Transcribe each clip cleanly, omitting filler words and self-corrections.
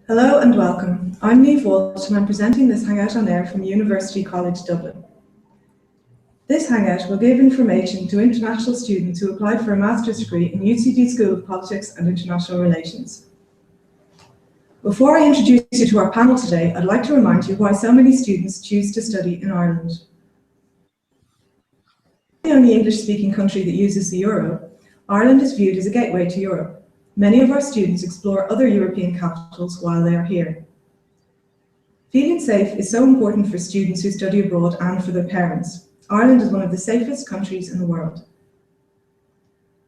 Hello and welcome. I'm Niamh Walsh and I'm presenting this Hangout on air from University College Dublin. This Hangout will give information to international students who applied for a master's degree in UCD School of Politics and International Relations. Before I introduce you to our panel today, I'd like to remind you why so many students choose to study in Ireland. The only English-speaking country that uses the euro, Ireland is viewed as a gateway to Europe. Many of our students explore other European capitals while they are here. Feeling safe is so important for students who study abroad and for their parents. Ireland is one of the safest countries in the world.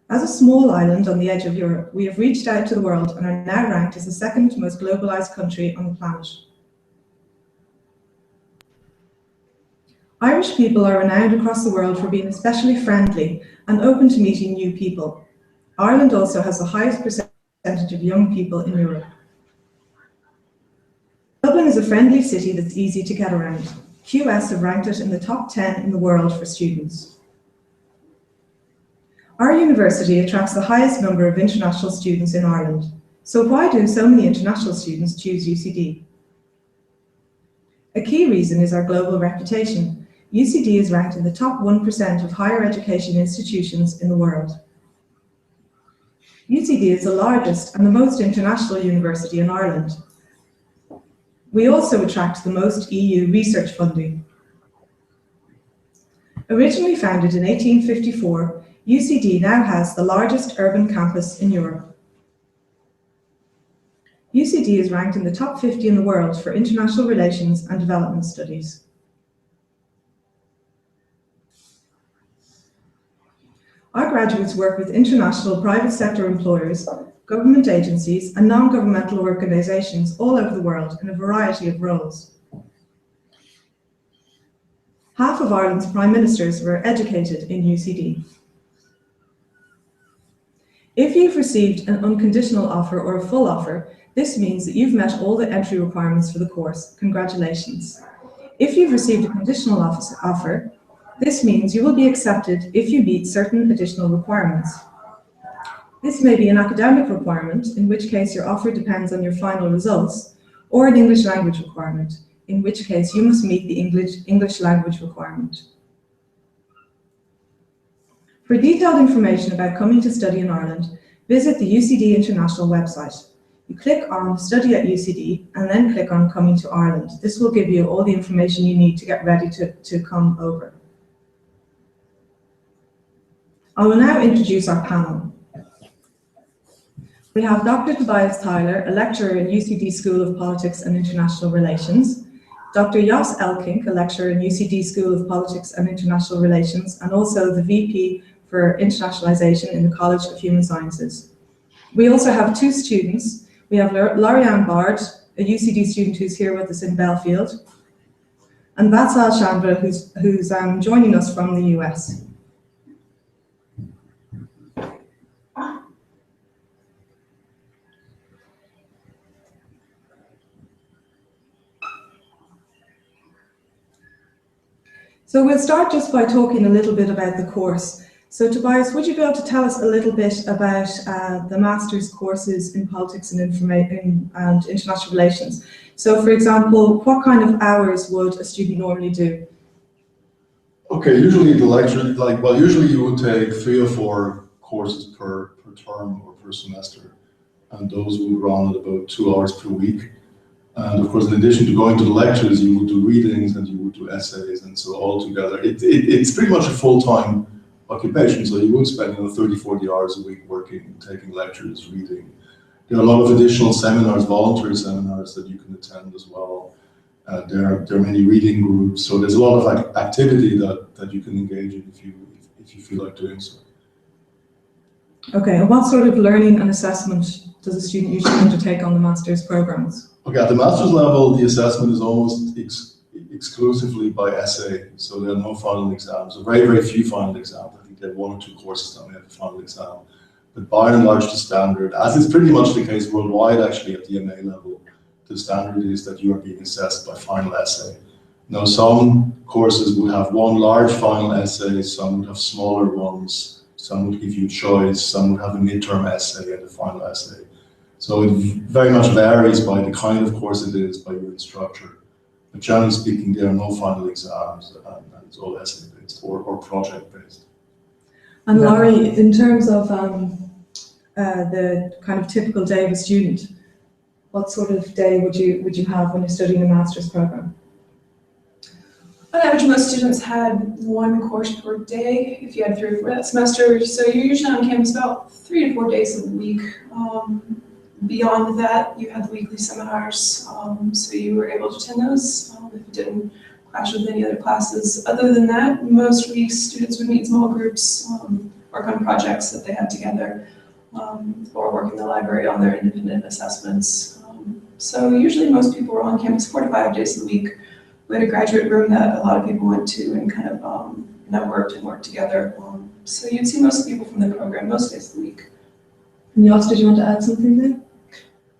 As a small island on the edge of Europe, we have reached out to the world and are now ranked as the second most globalized country on the planet. Irish people are renowned across the world for being especially friendly and open to meeting new people. Ireland also has the highest percentage of young people in Europe. Dublin is a friendly city that's easy to get around. QS have ranked it in the top 10 in the world for students. Our university attracts the highest number of international students in Ireland. So why do so many international students choose UCD? A key reason is our global reputation. UCD is ranked in the top 1% of higher education institutions in the world. UCD is the largest and the most international university in Ireland. We also attract the most EU research funding. Originally founded in 1854, UCD now has the largest urban campus in Europe. UCD is ranked in the top 50 in the world for international relations and development studies. Our graduates work with international private sector employers, government agencies, and non-governmental organizations all over the world in a variety of roles. Half of Ireland's prime ministers were educated in UCD. If you've received an unconditional offer or a full offer, this means that you've met all the entry requirements for the course. Congratulations. If you've received a conditional offer, this means you will be accepted if you meet certain additional requirements. This may be an academic requirement, in which case your offer depends on your final results, or an English language requirement, in which case you must meet the English language requirement. For detailed information about coming to study in Ireland, visit the UCD International website. You click on Study at UCD and then click on Coming to Ireland. This will give you all the information you need to get ready to come over. I will now introduce our panel. We have Dr. Tobias Tyler, a lecturer in UCD School of Politics and International Relations, Dr. Jos Elkink, a lecturer in UCD School of Politics and International Relations, and also the VP for Internationalization in the College of Human Sciences. We also have two students. We have Lauriane Bard, a UCD student who's here with us in Belfield, and Vatsal Chandra, who's joining us from the US. So we'll start just by talking a little bit about the course. So Tobias, would you be able to tell us a little bit about the master's courses in politics and international relations? So for example, what kind of hours would a student normally do? Okay, usually the lecture, usually you would take 3 or 4 courses per term or per semester, and those would run at about 2 hours per week. And of course, in addition to going to the lectures, you would do readings and you would do essays, and so all together, it's pretty much a full-time occupation. So you would spend 30, 40 hours a week working, taking lectures, reading. There are a lot of additional seminars, voluntary seminars that you can attend as well. There are many reading groups, so there's a lot of activity that you can engage in if you feel like doing so. Okay, and what sort of learning and assessment does a student usually undertake on the master's programs? Okay, at the master's level, the assessment is almost exclusively by essay, so there are no final exams, very, very few final exams. I think they have 1 or 2 courses that may have a final exam. But by and large, the standard, as is pretty much the case worldwide actually at the MA level, the standard is that you are being assessed by final essay. Now, some courses would have 1 large final essay, some would have smaller ones, some would give you choice, some would have a midterm essay and a final essay. So it very much varies by the kind of course it is, by your instructor. But generally speaking, there are no final exams, and it's all essay-based or project-based. And Laurie, in terms of the kind of typical day of a student, what sort of day would you have when you're studying a master's program? On average, most students had one course per day if you had 3 or 4 that semester. So you're usually on campus about 3 to 4 days a week. Beyond that, you had the weekly seminars, so you were able to attend those if it didn't clash with any other classes. Other than that, most weeks students would meet in small groups, work on projects that they had together, or work in the library on their independent assessments. So usually most people were on campus 4 to 5 days a week. We had a graduate room that a lot of people went to and kind of networked and worked together. So you'd see most people from the program most days of the week. And Jos, did you want to add something there?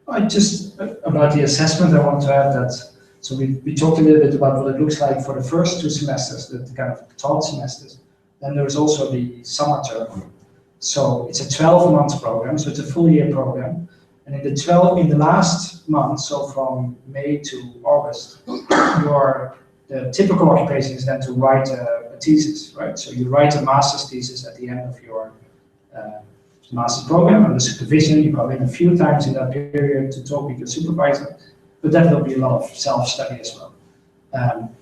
About the assessment, I want to add that, so we talked a little bit about what it looks like for the first 2 semesters, the kind of taught semesters. Then there is also the summer term. So it's a 12-month program, so it's a full year program. And in the last month, so from May to August, the typical occupation is then to write a thesis, right? So you write a master's thesis at the end of your master's program under supervision. You come in a few times in that period to talk with your supervisor, but that will be a lot of self-study as well.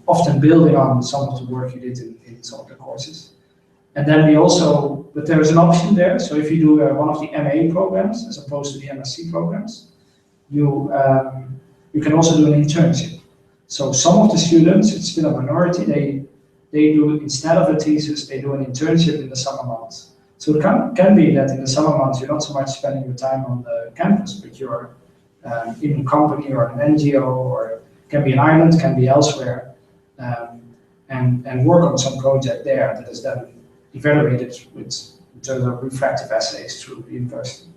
Often building on some of the work you did in some of the courses. And then but there is an option there. So if you do one of the MA programs as opposed to the MSc programs, you can also do an internship. So some of the students, it's still a minority, they do, instead of a thesis, they do an internship in the summer months. So it can be that in the summer months, you're not so much spending your time on the campus, but you're in a company or an NGO, or it can be in Ireland, can be elsewhere, and work on some project there that is then evaluated in terms of refractive essays through the university.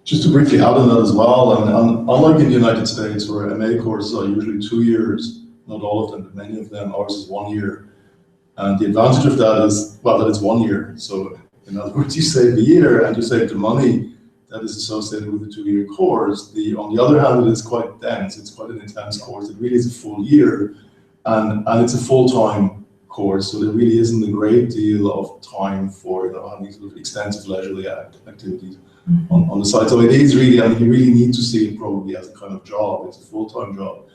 Just to briefly add on that as well, and unlike in the United States, where MA courses are usually 2 years, not all of them, but many of them, ours is 1 year. And the advantage of that is, well, that it's 1 year. So in other words, you save a year and you save the money that is associated with the 2-year course. On the other hand, it is quite dense. It's quite an intense course. It really is a full year, and it's a full-time course. So there really isn't a great deal of time for having sort of extensive leisurely activities on the side. So it is really, I mean, you really need to see it probably as a kind of job. It's a full-time job.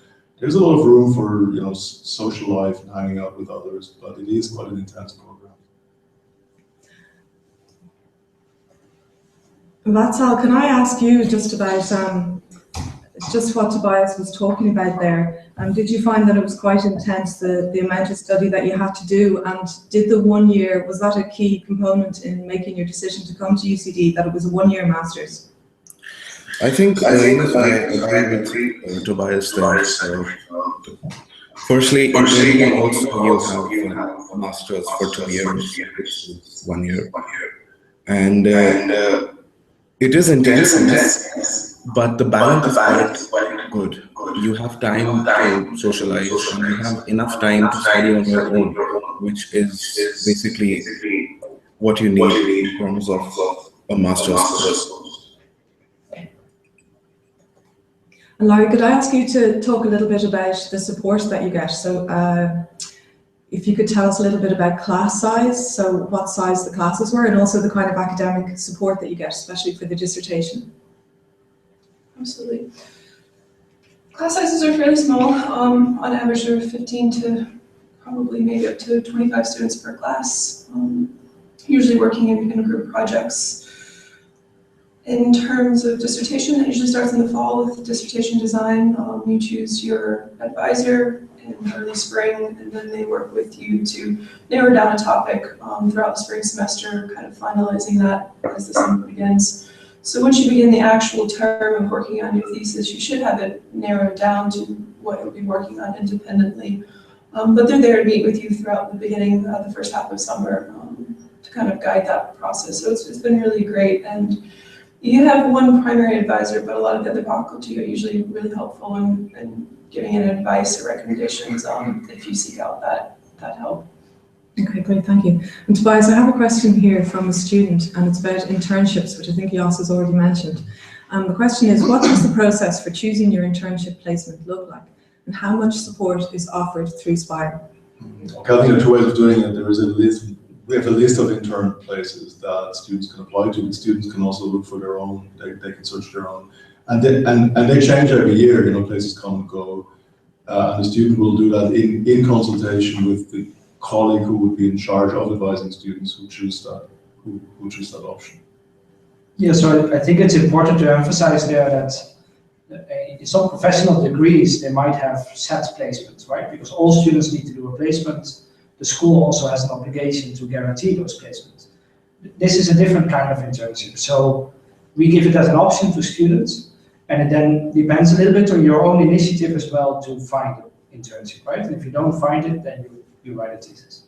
There's a lot of room for social life and hanging out with others, but it is quite an intense program. Vatsal, can I ask you just about just what Tobias was talking about there? Did you find that it was quite intense, the amount of study that you had to do? And did the 1 year, was that a key component in making your decision to come to UCD, that it was a 1-year master's? I think I agree with Tobias there. So, firstly, in India also you have a master's for 2 years, which is 1 year. And it is intense, but the balance is quite good. You have time to socialize, and you have enough time to study on your own, which is basically what you need in terms of a master's course. And Laurie, could I ask you to talk a little bit about the support that you get? So if you could tell us a little bit about class size, so what size the classes were, and also the kind of academic support that you get, especially for the dissertation. Absolutely. Class sizes are fairly small. On average, there are 15 to probably maybe up to 25 students per class, usually working in group projects. In terms of dissertation, it usually starts in the fall with dissertation design. You choose your advisor in early spring, and then they work with you to narrow down a topic throughout the spring semester, kind of finalizing that as the summer begins. So once you begin the actual term of working on your thesis, you should have it narrowed down to what you'll be working on independently. But they're there to meet with you throughout the beginning, the first half of summer, to kind of guide that process. So it's been really great. And you have one primary advisor, but a lot of the other faculty are usually really helpful in giving you advice or recommendations if you seek out that help. Okay, great, thank you. And Tobias, I have a question here from a student, and it's about internships, which I think Jos has already mentioned. The question is, what does the process for choosing your internship placement look like? And how much support is offered through Spire? Okay, I think there are two ways of doing it. There is a list. We have a list of intern places that students can apply to, but students can also look for their own. They can search their own, and they change every year. You know, places come and go, and the student will do that in consultation with the colleague who would be in charge of advising students who choose that option. Yeah, so I think it's important to emphasize there that in some professional degrees, they might have set placements, right? Because all students need to do a placement. The school also has an obligation to guarantee those placements. This is a different kind of internship. So we give it as an option to students, and it then depends a little bit on your own initiative as well to find an internship, right? And if you don't find it, then you write a thesis.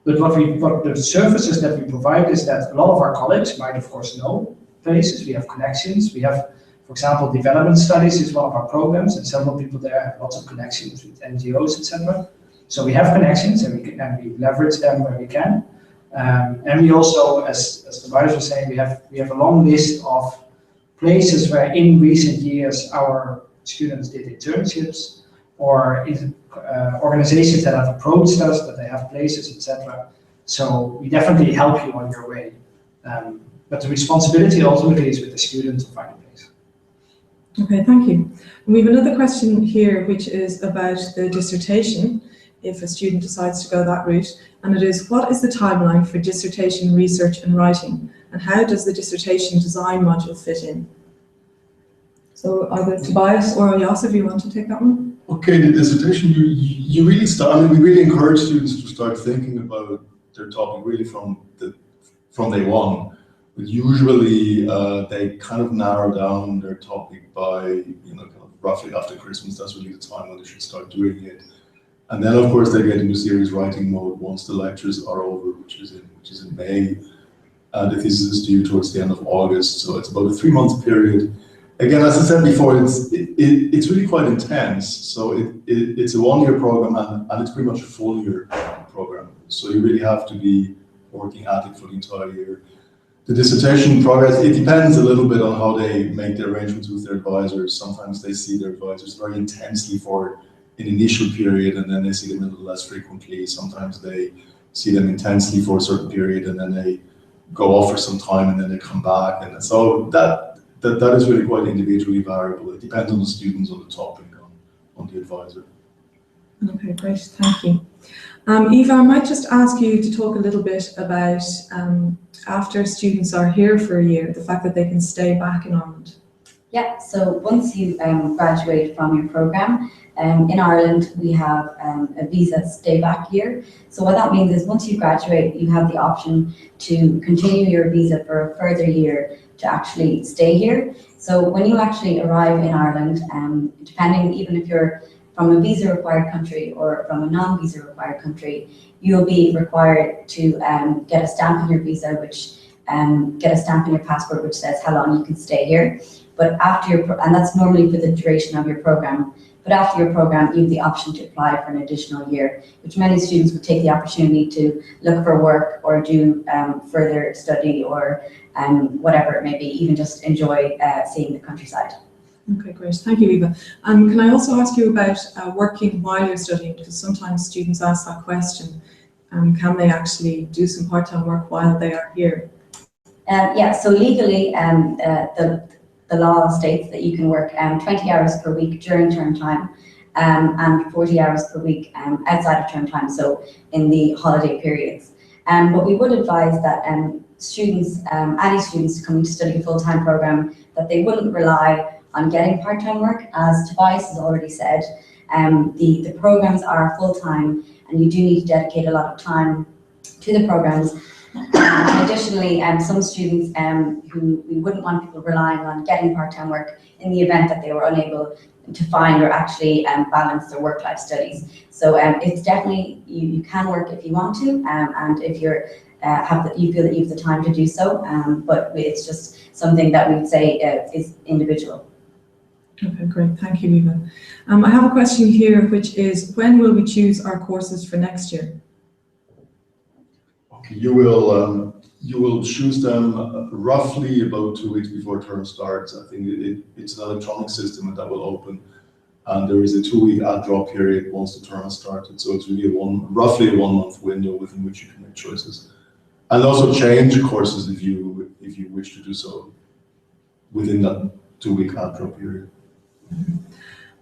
But what the services that we provide is that a lot of our colleagues might, of course, know places. We have connections. We have, for example, development studies is one of our programs, and several people there have lots of connections with NGOs, etc. So we have connections, and we leverage them where we can. And we also, as Tobias was saying, we have a long list of places where in recent years our students did internships, or organizations that have approached us, that they have places, etc. So we definitely help you on your way. But the responsibility ultimately is with the student to find a place. Okay, thank you. We have another question here, which is about the dissertation, if a student decides to go that route. And it is, what is the timeline for dissertation research and writing? And how does the dissertation design module fit in? So either Tobias or Josef, you want to take that one? Okay, the dissertation, you really start, I mean, we really encourage students to start thinking about their topic really from day one. But usually they kind of narrow down their topic by, you know, kind of roughly after Christmas. That's really the time when they should start doing it. And then of course they get into serious writing mode once the lectures are over, which is in May. The thesis is due towards the end of August, so it's about a 3-month period. Again, as I said before, it's really quite intense. So it's a 1-year program, and it's pretty much a full year program. So you really have to be working at it for the entire year. The dissertation progress, it depends a little bit on how they make their arrangements with their advisors. Sometimes they see their advisors very intensely for an initial period, and then they see them a little less frequently. Sometimes they see them intensely for a certain period, and then they go off for some time, and then they come back. And so that is really quite individually variable. It depends on the students, on the topic, on the advisor. Okay, great, thank you. Eva, I might just ask you to talk a little bit about after students are here for a year, the fact that they can stay back in Ireland. Yeah, so once you graduate from your program, in Ireland we have a visa stay back year. So what that means is once you graduate, you have the option to continue your visa for a further year to actually stay here. So when you actually arrive in Ireland, depending even if you're from a visa required country or from a non-visa required country, you'll be required to get a stamp on your visa, which get a stamp on your passport which says how long you can stay here. But after and that's normally for the duration of your program. But after your program, you have the option to apply for an additional year, which many students would take the opportunity to look for work or do further study or whatever it may be, even just enjoy seeing the countryside. Okay, great. Thank you, Eva. Can I also ask you about working while you're studying? Because sometimes students ask that question. Can they actually do some part-time work while they are here? Yeah, so legally, the law states that you can work 20 hours per week during term time and 40 hours per week outside of term time, so in the holiday periods. But we would advise that students, any students coming to study a full-time program, that they wouldn't rely on getting part-time work. As Tobias has already said, the programs are full-time and you do need to dedicate a lot of time to the programs. Additionally, some students who we wouldn't want people relying on getting part-time work in the event that they were unable to find or actually balance their work-life studies. So it's definitely, you can work if you want to, and if you're you feel that you have the time to do so, but it's just something that we'd say is individual. Okay, great. Thank you, Eva. I have a question here, which is, when will we choose our courses for next year? Okay, you will you will choose them roughly about 2 weeks before term starts. I think it's an electronic system and that will open. And there is a 2-week ad drop period once the term has started. So it's really roughly a 1 month window within which you can make choices. And also change courses if you wish to do so within that 2-week ad drop period.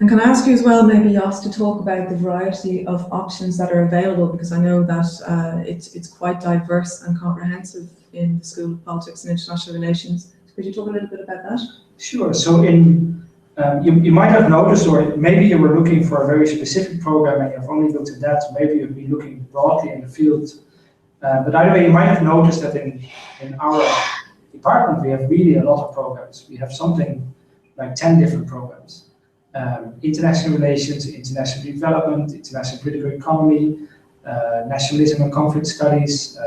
And can I ask you as well, maybe Jos, to talk about the variety of options that are available, because I know that it's quite diverse and comprehensive in the School of Politics and International Relations. Could you talk a little bit about that? Sure. So you might have noticed, or maybe you were looking for a very specific program and you've only looked at that, so maybe you've been looking broadly in the field. But either way, you might have noticed that in our department, we have really a lot of programs. We have something like 10 different programs. International relations, international development, international political economy, nationalism and conflict studies,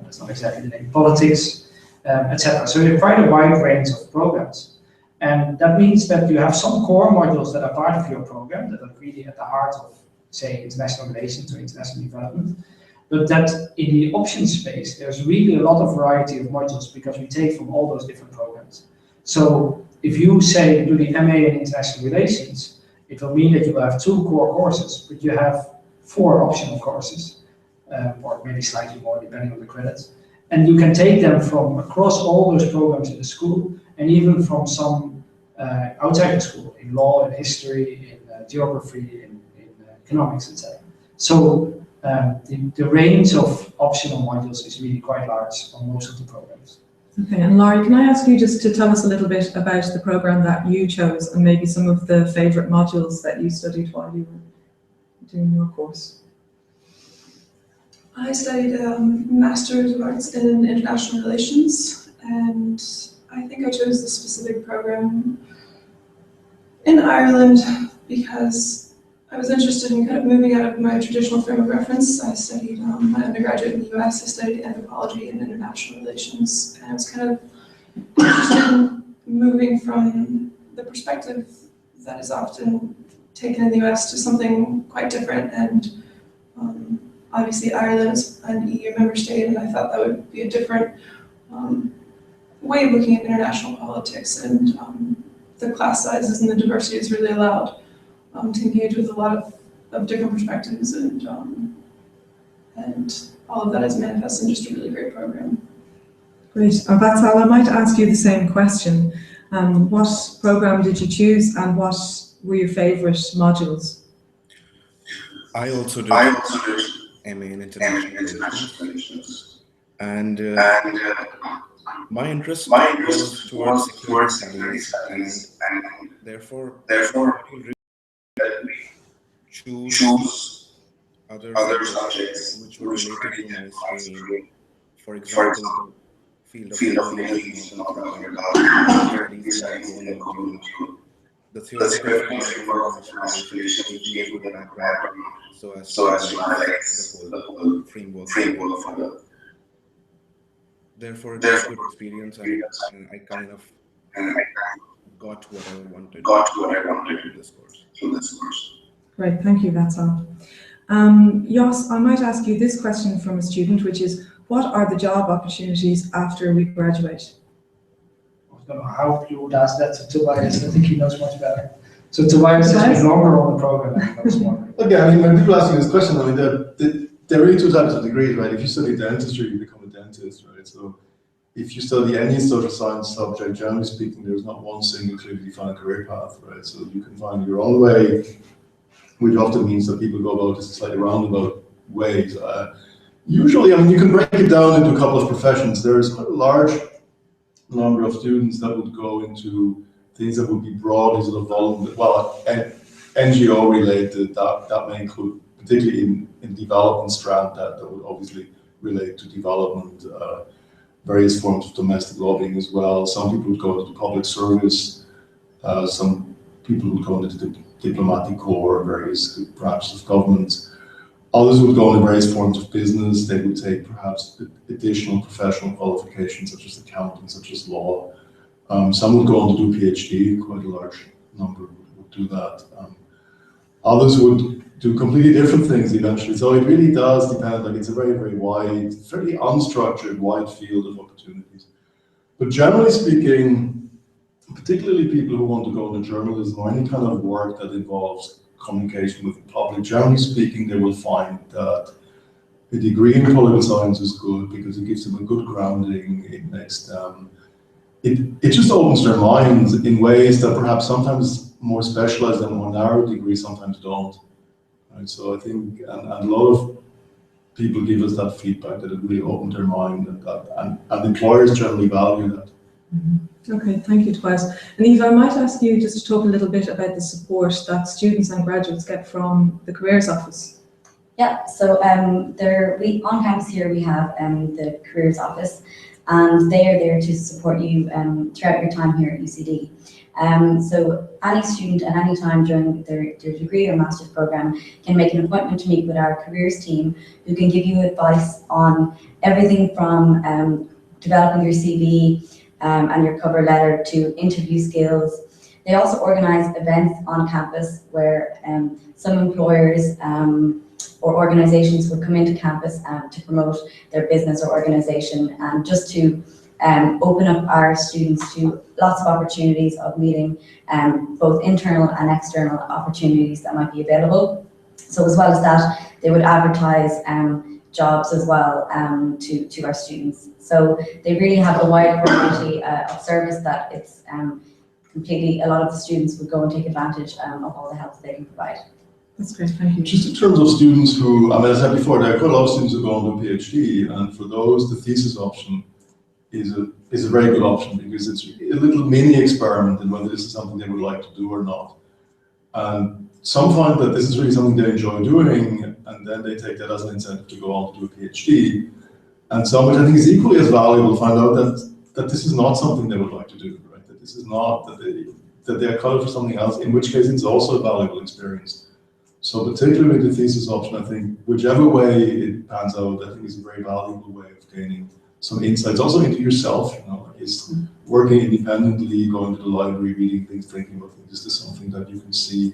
that's not exactly the name, politics, etc. So we have quite a wide range of programs. And that means that you have some core modules that are part of your program that are really at the heart of, say, international relations or international development. But that in the options space, there's really a lot of variety of modules because we take from all those different programs. So if you say do the MA in International Relations, it will mean that you have 2 core courses, but you have 4 optional courses, or maybe slightly more depending on the credits. And you can take them from across all those programs in the school, and even from some outside the school, in law, in history, in geography, in economics, etc. So the range of optional modules is really quite large on most of the programs. Okay, and Laurie, can I ask you just to tell us a little bit about the program that you chose and maybe some of the favorite modules that you studied while you were doing your course? I studied Master's of Arts in International Relations, and I think I chose the specific program in Ireland because I was interested in kind of moving out of my traditional frame of reference. I studied my undergraduate in the US. I studied anthropology and international relations, and I was kind of interested in moving from the perspective that is often taken in the US to something quite different. And obviously Ireland is an EU member state, and I thought that would be a different way of looking at international politics, and the class sizes and the diversity is really allowed to engage with a lot of different perspectives, and all of that is manifest in just a really great program. Great. Vatsal, I might ask you the same question. What program did you choose, and what were your favorite modules? I also did MA in International Relations, and my interest was towards security studies, and therefore choose other subjects which were related to my stream. For example, field of information studies in the theoretical framework of information gave me a good background so as to analyze the whole framework of the. Therefore, it was a good experience, and I kind of got what I wanted through this course. Great, thank you, Vatsal. Jos, I might ask you this question from a student, which is, what are the job opportunities after we graduate? I hope you would ask that to Tobias. I think he knows much better. So Tobias has been longer on the program and he knows more. Okay, I mean, when people ask me this question, I mean, there are really 2 types of degrees, right? If you study dentistry, you become a dentist, right? So if you study any social science subject, generally speaking, there's not one single clearly defined career path, right? So you can find your own way, which often means that people go about this slightly roundabout ways. Usually, I mean, you can break it down into a couple of professions. There's quite a large number of students that would go into things that would be broadly sort of NGO related. That may include, particularly in development strand, that would obviously relate to development, various forms of domestic lobbying as well. Some people would go into public service. Some people would go into the diplomatic corps, various branches of government. Others would go into various forms of business. They would take perhaps additional professional qualifications such as accounting, such as law. Some would go on to do PhD, quite a large number would do that. Others would do completely different things eventually. So it really does depend. Like it's a very, very wide, fairly unstructured, wide field of opportunities. But generally speaking, particularly people who want to go into journalism or any kind of work that involves communication with the public, generally speaking, they will find that a degree in political science is good because it gives them a good grounding. It makes them, it just opens their minds in ways that perhaps sometimes more specialized and more narrow degrees sometimes don't. Right? So I think, and a lot of people give us that feedback that it really opened their mind, and employers generally value that. Mm-hmm. Okay, thank you, Tobias. And Eva, I might ask you just to talk a little bit about the support that students and graduates get from the Careers Office. Yeah, so on campus here we have the Careers Office, and they are there to support you throughout your time here at UCD. So any student at any time during their degree or master's program can make an appointment to meet with our careers team, who can give you advice on everything from developing your CV and your cover letter to interview skills. They also organise events on campus where some employers or organisations would come into campus to promote their business or organisation, and just to open up our students to lots of opportunities of meeting both internal and external opportunities that might be available. So as well as that, they would advertise jobs as well to our students. So they really have a wide variety of service that it's completely, a lot of the students would go and take advantage of all the help they can provide. That's great, thank you. Just in terms of students who, I mean, as I said before, there are quite a lot of students who go on to a PhD, and for those, the thesis option is a very good option because it's a little mini experiment in whether this is something they would like to do or not. And some find that this is really something they enjoy doing, and then they take that as an incentive to go on to do a PhD. And some, which I think is equally as valuable, find out that this is not something they would like to do, right? That this is not, that they are cut for something else, in which case it's also a valuable experience. So particularly the thesis option, I think, whichever way it pans out, I think is a very valuable way of gaining some insights, also into yourself, you know, is working independently, going to the library, reading things, thinking about things. Is this something that you can see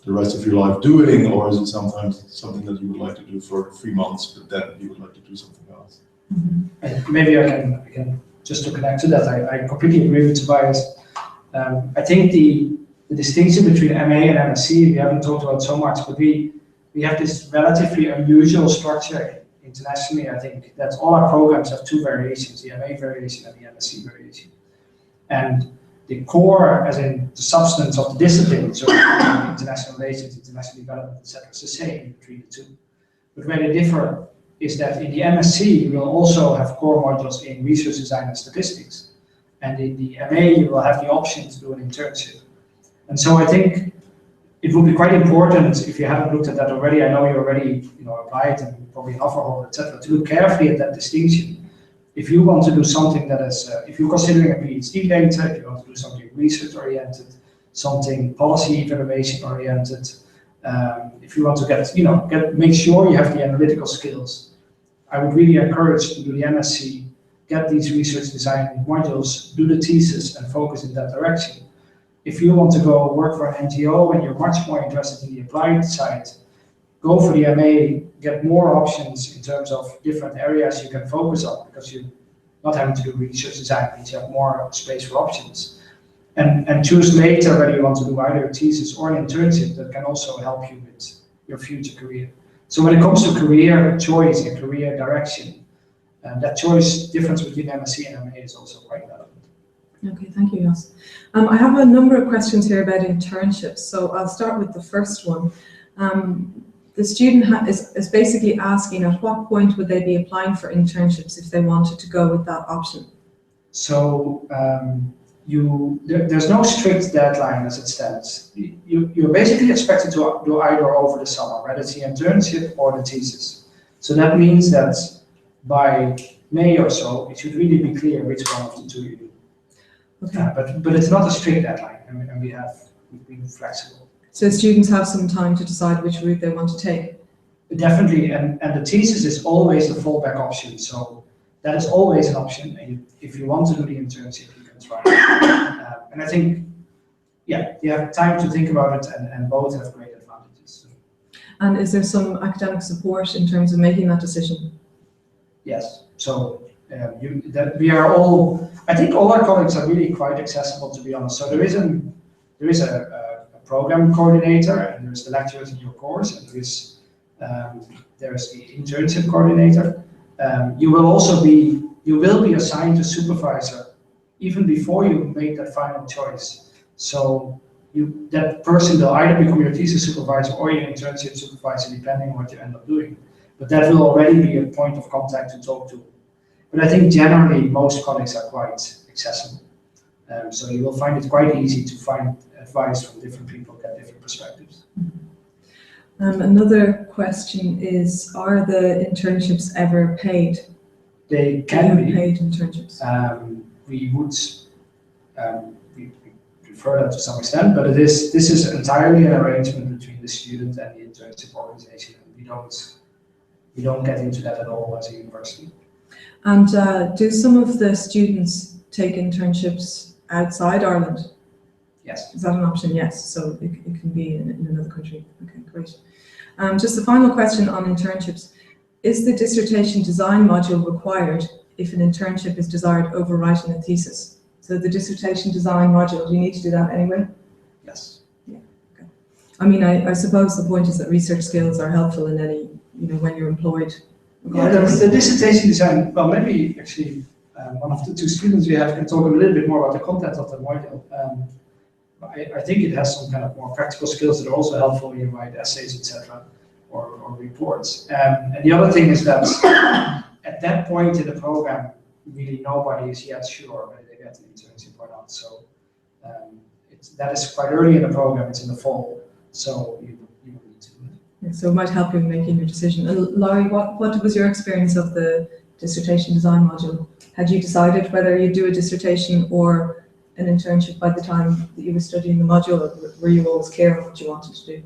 the rest of your life doing, or is it sometimes something that you would like to do for 3 months, but then you would like to do something else? Mm-hmm. Maybe I can just to connect to that. I completely agree with Tobias. I think the distinction between MA and MSc we haven't talked about so much, but we have this relatively unusual structure internationally. I think that all our programs have two variations: the MA variation and the MSc variation. And the core, as in the substance of the discipline, so international relations, international development, etc., is the same between the two. But where they differ is that in the MSc you will also have core modules in research design and statistics, and in the MA you will have the option to do an internship. And so I think it would be quite important, if you haven't looked at that already, I know you already applied and probably an offer holder, etc., to look carefully at that distinction. If you want to do something that is, if you're considering a PhD later, if you want to do something research-oriented, something policy evaluation-oriented, if you want to make sure you have the analytical skills, I would really encourage to do the MSc, get these research design modules, do the thesis, and focus in that direction. If you want to go work for an NGO and you're much more interested in the applied side, go for the MA, get more options in terms of different areas you can focus on, because you're not having to do research design, means you have more space for options. And choose later whether you want to do either a thesis or an internship that can also help you with your future career. So when it comes to career choice and career direction, that choice difference between MSc and MA is also quite relevant. Okay, thank you, Jos. I have a number of questions here about internships, so I'll start with the first one. The student is basically asking at what point would they be applying for internships if they wanted to go with that option? So there's no strict deadline as it stands. You're basically expected to do either over the summer, whether it's the internship or the thesis. So that means that by May or so, it should really be clear which one of the two you do. Okay. But it's not a strict deadline, and we've been flexible. So students have some time to decide which route they want to take? Definitely, and the thesis is always the fallback option, so that is always an option, and if you want to do the internship, you can try. And I think, yeah, you have time to think about it, and both have great advantages. And is there some academic support in terms of making that decision? Yes. So we are all. I think all our colleagues are really quite accessible, to be honest. So there is a program coordinator, and there's the lecturers in your course, and there's the internship coordinator. You will be assigned a supervisor even before you make that final choice. So that person will either become your thesis supervisor or your internship supervisor, depending on what you end up doing. But that will already be a point of contact to talk to. But I think generally most colleagues are quite accessible. So you will find it quite easy to find advice from different people, get different perspectives. Another question is, are the internships ever paid? They can be. Paid internships. We would we prefer that to some extent, but this is entirely an arrangement between the student and the internship organization. We don't get into that at all as a university. And do some of the students take internships outside Ireland? Yes. Is that an option? Yes. So it can be in another country. Okay, great. Just a final question on internships. Is the dissertation design module required if an internship is desired over writing a thesis? So the dissertation design module, do you need to do that anyway? Yes. Yeah. Okay. I mean, I suppose the point is that research skills are helpful in any, when you're employed. Yeah, the dissertation design, well, maybe actually one of the two students we have can talk a little bit more about the content of the module. I think it has some kind of more practical skills that are also helpful when you write essays, etc., or reports. And the other thing is that at that point in the program, really nobody is yet sure whether they get an internship or not. So that is quite early in the program. It's in the fall, so you need to do it. Yeah, so it might help you in making your decision. And Laurie, what was your experience of the dissertation design module? Had you decided whether you do a dissertation or an internship by the time that you were studying the module, or were you always clear on what you wanted to do?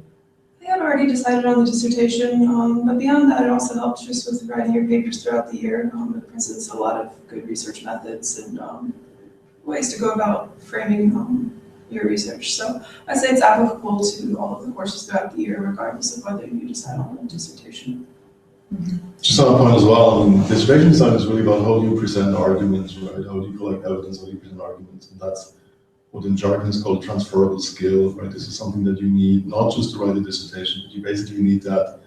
I had already decided on the dissertation, but beyond that, it also helped just with writing your papers throughout the year. It presents a lot of good research methods and ways to go about framing your research. So I'd say it's applicable to all of the courses throughout the year, regardless of whether you decide on a dissertation. Just on a point as well, I mean, dissertation design is really about how do you present arguments, right? How do you collect evidence, how do you present arguments, and that's what in jargon is called transferable skill, right? This is something that you need not just to write a dissertation, but you basically need that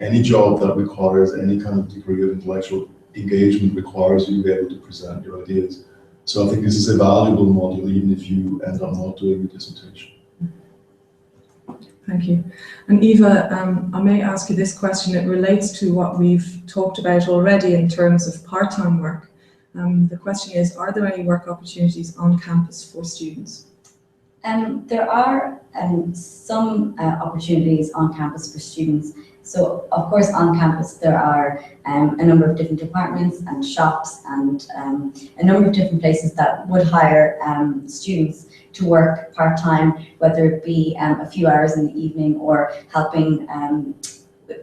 any job that requires any kind of degree of intellectual engagement requires you to be able to present your ideas. So I think this is a valuable module even if you end up not doing a dissertation. Thank you. And Eva, I may ask you this question. It relates to what we've talked about already in terms of part-time work. The question is, are there any work opportunities on campus for students? There are some opportunities on campus for students. So, of course, on campus there are a number of different departments and shops and a number of different places that would hire students to work part-time, whether it be a few hours in the evening or helping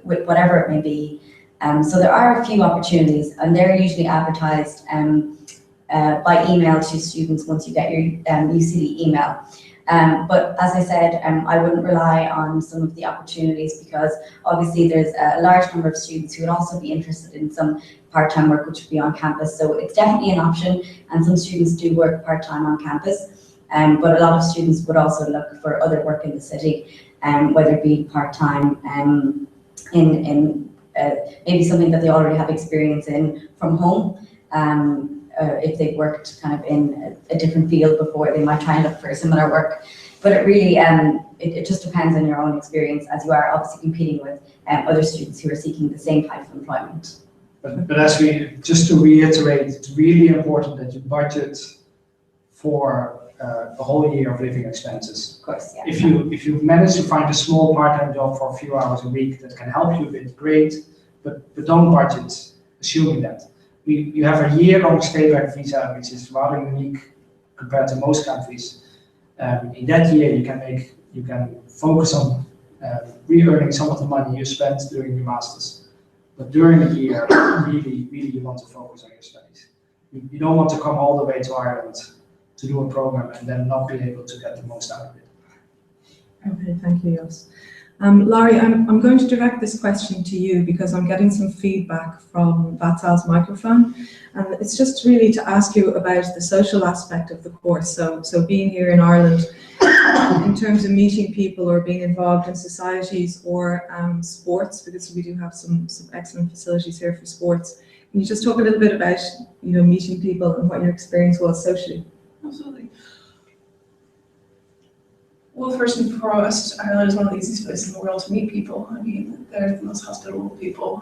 with whatever it may be. So there are a few opportunities, and they're usually advertised by email to students once you get your UCD email. But as I said, I wouldn't rely on some of the opportunities because obviously there's a large number of students who would also be interested in some part-time work which would be on campus. So it's definitely an option, and some students do work part-time on campus. But a lot of students would also look for other work in the city, whether it be part-time in maybe something that they already have experience in from home. If they've worked kind of in a different field before, they might try and look for similar work. But it really, it just depends on your own experience, as you are obviously competing with other students who are seeking the same type of employment. But just to reiterate, it's really important that you budget for a whole year of living expenses. Of course, yeah. If you manage to find a small part-time job for a few hours a week that can help you a bit, great, but don't budget assuming that. You have a year-long stay-back visa, which is rather unique compared to most countries. In that year, you can focus on re-earning some of the money you spent during your masters. But during the year, really, you want to focus on your studies. You don't want to come all the way to Ireland to do a program and then not be able to get the most out of it. Okay, thank you, Jos. Laurie, I'm going to direct this question to you because I'm getting some feedback from Vatsal's microphone, and it's just really to ask you about the social aspect of the course. So being here in Ireland, in terms of meeting people or being involved in societies or sports, because we do have some excellent facilities here for sports. Can you just talk a little bit about, meeting people and what your experience was socially? Absolutely. Well, first and foremost, Ireland is one of the easiest places in the world to meet people. I mean, they're the most hospitable people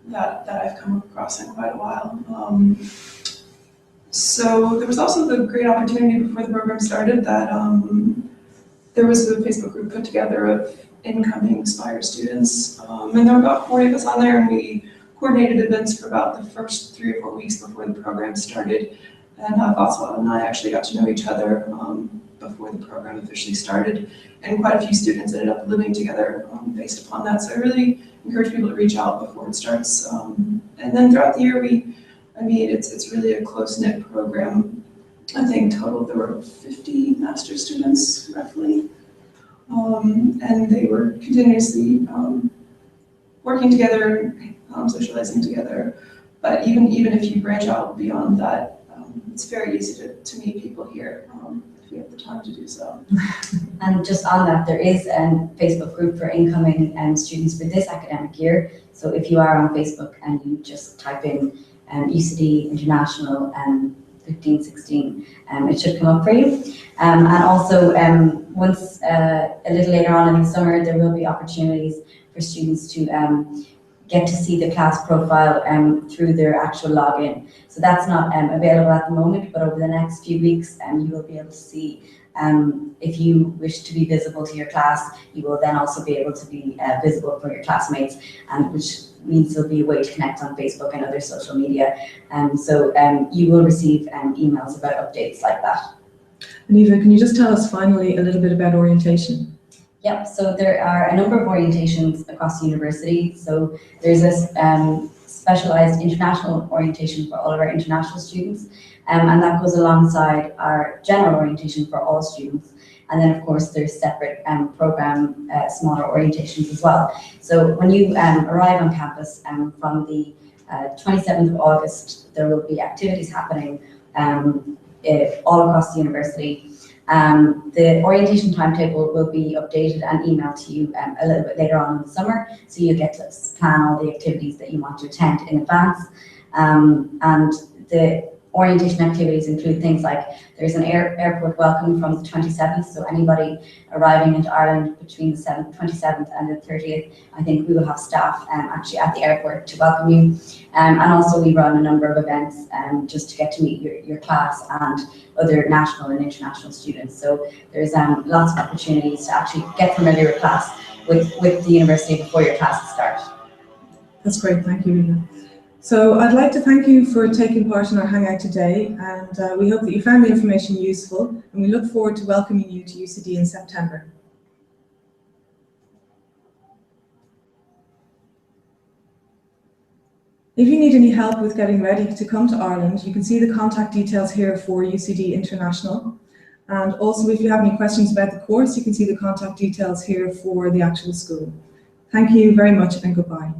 that I've come across in quite a while. So there was also the great opportunity before the program started that there was a Facebook group put together of incoming Spire students, and there were about 40 of us on there, and we coordinated events for about the first 3 or 4 weeks before the program started. And Vatsal and I actually got to know each other before the program officially started, and quite a few students ended up living together based upon that. So I really encourage people to reach out before it starts. And then throughout the year, it's really a close-knit program. I think total there were 50 master's students roughly, and they were continuously working together, socializing together. But even if you branch out beyond that, it's very easy to meet people here if you have the time to do so. And just on that, there is a Facebook group for incoming students for this academic year. So if you are on Facebook and you just type in UCD International 15-16, it should come up for you. And also, once a little later on in the summer, there will be opportunities for students to get to see the class profile through their actual login. So that's not available at the moment, but over the next few weeks, you will be able to see if you wish to be visible to your class, you will then also be able to be visible for your classmates, which means there'll be a way to connect on Facebook and other social media. So you will receive emails about updates like that. And Eva, can you just tell us finally a little bit about orientation? Yep, so there are a number of orientations across the university. So there's a specialized international orientation for all of our international students, and that goes alongside our general orientation for all students. And then of course there's separate program smaller orientations as well. So when you arrive on campus from the 27th of August, there will be activities happening all across the university. The orientation timetable will be updated and emailed to you a little bit later on in the summer, so you get to plan all the activities that you want to attend in advance. And the orientation activities include things like there's an airport welcome from the 27th, so anybody arriving into Ireland between the 27th and the 30th, I think we will have staff actually at the airport to welcome you. And also we run a number of events just to get to meet your class and other national and international students. So there's lots of opportunities to actually get familiar with class with the university before your classes start. That's great, thank you, Eva. So I'd like to thank you for taking part in our Hangout today, and we hope that you found the information useful, and we look forward to welcoming you to UCD in September. If you need any help with getting ready to come to Ireland, you can see the contact details here for UCD International. And also, if you have any questions about the course, you can see the contact details here for the actual school. Thank you very much and goodbye.